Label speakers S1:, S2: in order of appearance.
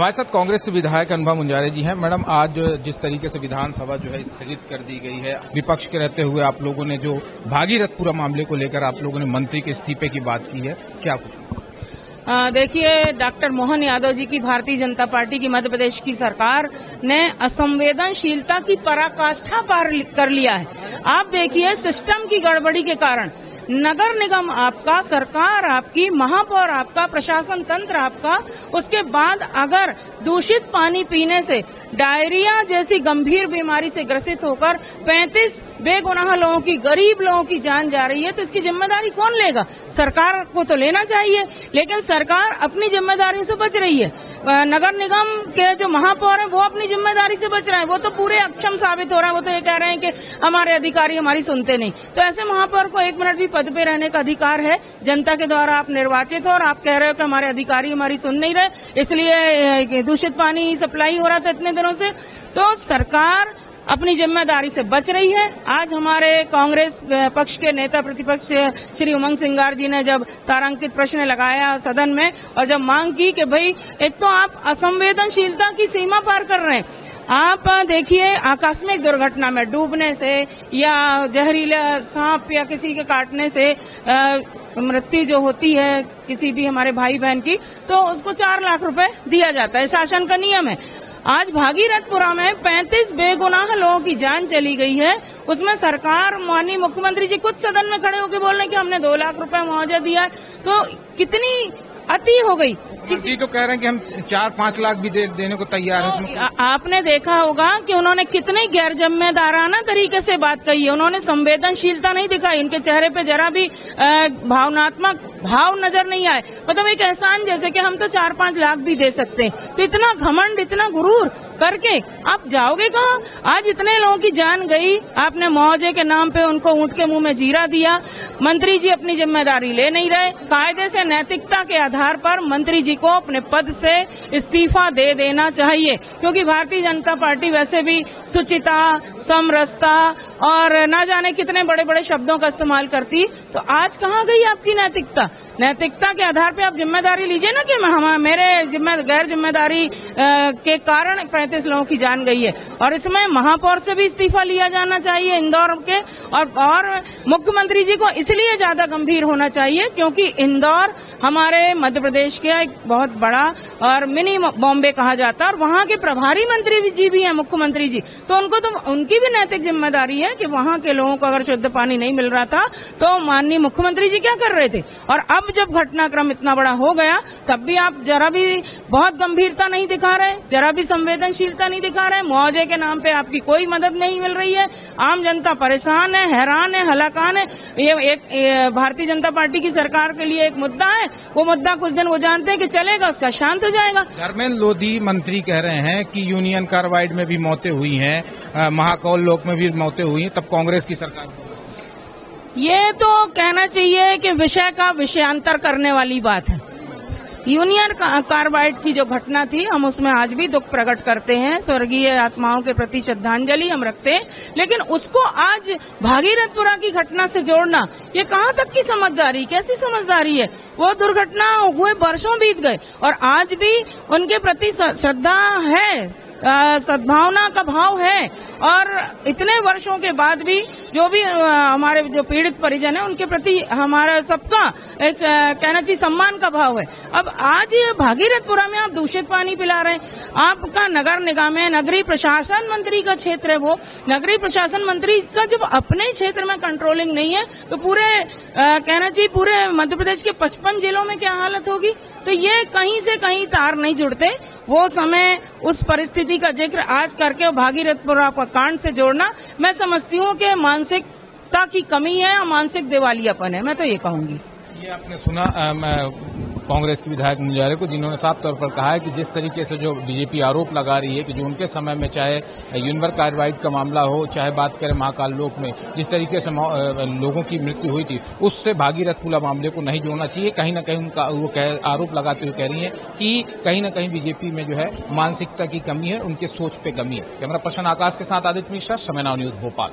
S1: हमारे साथ कांग्रेस से विधायक अनुभव मुंजारे जी हैं। मैडम, आज जिस तरीके से विधानसभा जो है स्थगित कर दी गई है, विपक्ष के रहते हुए आप लोगों ने जो भागीरथपुरा मामले को लेकर आप लोगों ने मंत्री के इस्तीफे की बात की है, क्या कुछ?
S2: देखिए, डॉक्टर मोहन यादव जी की भारतीय जनता पार्टी की मध्य प्रदेश की सरकार ने असंवेदनशीलता की पराकाष्ठा पार कर लिया है। आप देखिए, सिस्टम की गड़बड़ी के कारण नगर निगम आपका, सरकार आपकी, महापौर आपका, प्रशासन तंत्र आपका, उसके बाद अगर दूषित पानी पीने से डायरिया जैसी गंभीर बीमारी से ग्रसित होकर 35 बेगुनाह लोगों की, गरीब लोगों की जान जा रही है, तो इसकी जिम्मेदारी कौन लेगा? सरकार को तो लेना चाहिए, लेकिन सरकार अपनी जिम्मेदारी से बच रही है। नगर निगम के जो महापौर हैं वो अपनी जिम्मेदारी से बच रहे हैं, वो तो पूरे अक्षम साबित हो रहा है। वो तो ये कह रहे हैं कि हमारे अधिकारी हमारी सुनते नहीं। तो ऐसे महापौर को 1 मिनट भी पद पे रहने का अधिकार है। जनता के द्वारा आप निर्वाचित हो और आप कह रहे हो कि हमारे अधिकारी हमारी सुन नहीं रहे, इसलिए दूषित पानी सप्लाई हो रहा था इतने दिनों से। तो सरकार अपनी जिम्मेदारी से बच रही है। आज हमारे कांग्रेस पक्ष के नेता प्रतिपक्ष श्री उमंग सिंगार जी ने जब तारांकित प्रश्न लगाया सदन में और जब मांग की कि भाई, एक तो आप असंवेदनशीलता की सीमा पार कर रहे हैं। आप देखिए, आकस्मिक दुर्घटना में डूबने से या जहरीला सांप या किसी के काटने से मृत्यु जो होती है किसी भी हमारे भाई बहन की, तो उसको 4 लाख रुपए दिया जाता है। शासन का नियम है। आज भागीरथपुरा में 35 बेगुनाह लोगों की जान चली गई है। उसमें सरकार, माननीय मुख्यमंत्री जी खुद सदन में खड़े होकर बोल रहे हैं कि हमने 2 लाख रुपए मुआवजा दिया है। तो कितनी अति हो गई।
S1: किसी तो कह रहे हैं कि हम 4-5 लाख भी देने को तैयार हैं।
S2: आपने देखा होगा कि उन्होंने कितने गैर जिम्मेदाराना तरीके से बात कही है। उन्होंने संवेदनशीलता नहीं दिखाई। इनके चेहरे पे जरा भी भावनात्मक भाव नजर नहीं आए। मतलब एक एहसान जैसे कि हम तो 4-5 लाख भी दे सकते हैं। तो इतना घमंड, इतना गुरूर करके आप जाओगे कहाँ? आज इतने लोगों की जान गई, आपने मुआवजे के नाम पे उनको ऊंट के मुंह में जीरा दिया। मंत्री जी अपनी जिम्मेदारी ले नहीं रहे। कायदे से, नैतिकता के आधार पर मंत्री जी को अपने पद से इस्तीफा दे देना चाहिए, क्योंकि भारतीय जनता पार्टी वैसे भी शुचिता, समरसता और ना जाने कितने बड़े बड़े शब्दों का इस्तेमाल करती। तो आज कहाँ गई आपकी नैतिकता? नैतिकता के आधार पे आप जिम्मेदारी लीजिए ना कि मेरे गैर जिम्मेदारी के कारण 35 लोगों की जान गई है। और इसमें महापौर से भी इस्तीफा लिया जाना चाहिए इंदौर के। और मुख्यमंत्री जी को इसलिए ज्यादा गंभीर होना चाहिए क्योंकि इंदौर हमारे मध्य प्रदेश का एक बहुत बड़ा और मिनी बॉम्बे कहा जाता है, और वहाँ के प्रभारी मंत्री जी भी हैं, मुख्यमंत्री जी। तो उनको तो उनकी भी नैतिक जिम्मेदारी है कि वहाँ के लोगों को अगर शुद्ध पानी नहीं मिल रहा था तो माननीय मुख्यमंत्री जी क्या कर रहे थे। और अब जब घटनाक्रम इतना बड़ा हो गया तब भी आप जरा भी बहुत गंभीरता नहीं दिखा रहे, जरा भी संवेदनशीलता नहीं दिखा रहे। मुआवजे के नाम पे आपकी कोई मदद नहीं मिल रही है। आम जनता परेशान है, हैरान है, हलाकान है। ये एक भारतीय जनता पार्टी की सरकार के लिए एक मुद्दा है। वो मुद्दा कुछ दिन वो जानते हैं कि चलेगा, उसका शांत हो जाएगा।
S1: धर्मेंद्र लोधी मंत्री कह रहे हैं कि यूनियन कार्बाइड में भी मौतें हुई हैं, महाकौल लोक में भी मौतें हुई हैं, तब कांग्रेस की सरकार।
S2: ये तो कहना चाहिए कि विषय का विषयांतर करने वाली बात है। यूनियन कार्बाइड की जो घटना थी, हम उसमें आज भी दुख प्रकट करते हैं, स्वर्गीय आत्माओं के प्रति श्रद्धांजलि हम रखते हैं। लेकिन उसको आज भागीरथपुरा की घटना से जोड़ना, ये कहाँ तक की समझदारी, कैसी समझदारी है? वो दुर्घटना हुए वर्षों बीत गए और आज भी उनके प्रति श्रद्धा है, सद्भावना का भाव है। और इतने वर्षों के बाद भी जो भी हमारे जो पीड़ित परिजन है उनके प्रति हमारा सबका एक कहना चाहिए सम्मान का भाव है। अब आज भागीरथपुरा में आप दूषित पानी पिला रहे हैं। आपका नगर निगम है, नगरीय प्रशासन मंत्री का क्षेत्र है। वो नगरीय प्रशासन मंत्री का जब अपने क्षेत्र में कंट्रोलिंग नहीं है तो पूरे कहना चाहिए पूरे मध्य प्रदेश के 55 जिलों में क्या हालत होगी। तो ये कहीं से कहीं तार नहीं जुड़ते। वो समय, उस परिस्थिति का जिक्र आज करके भागीरथपुरा का कांड से जोड़ना, मैं समझती हूँ कि मानसिकता की कमी है, मानसिक दिवालियापन है। मैं तो ये कहूंगी।
S1: ये आपने सुना कांग्रेस के विधायक मुंजारे को, जिन्होंने साफ तौर पर कहा है कि जिस तरीके से जो बीजेपी आरोप लगा रही है कि जो उनके समय में चाहे यूनियन कार्बाइड का मामला हो, चाहे बात करें महाकाल लोक में जिस तरीके से लोगों की मृत्यु हुई थी, उससे भागीरथपुरा मामले को नहीं जोड़ना चाहिए। कहीं ना कहीं उनका वो आरोप लगाते हुए कह रही है कि कहीं ना कहीं बीजेपी में जो है मानसिकता की कमी है, उनके सोच पे कमी है। कैमरा पर्सन आकाश के साथ आदित्य मिश्रा, समय नाउ न्यूज, भोपाल।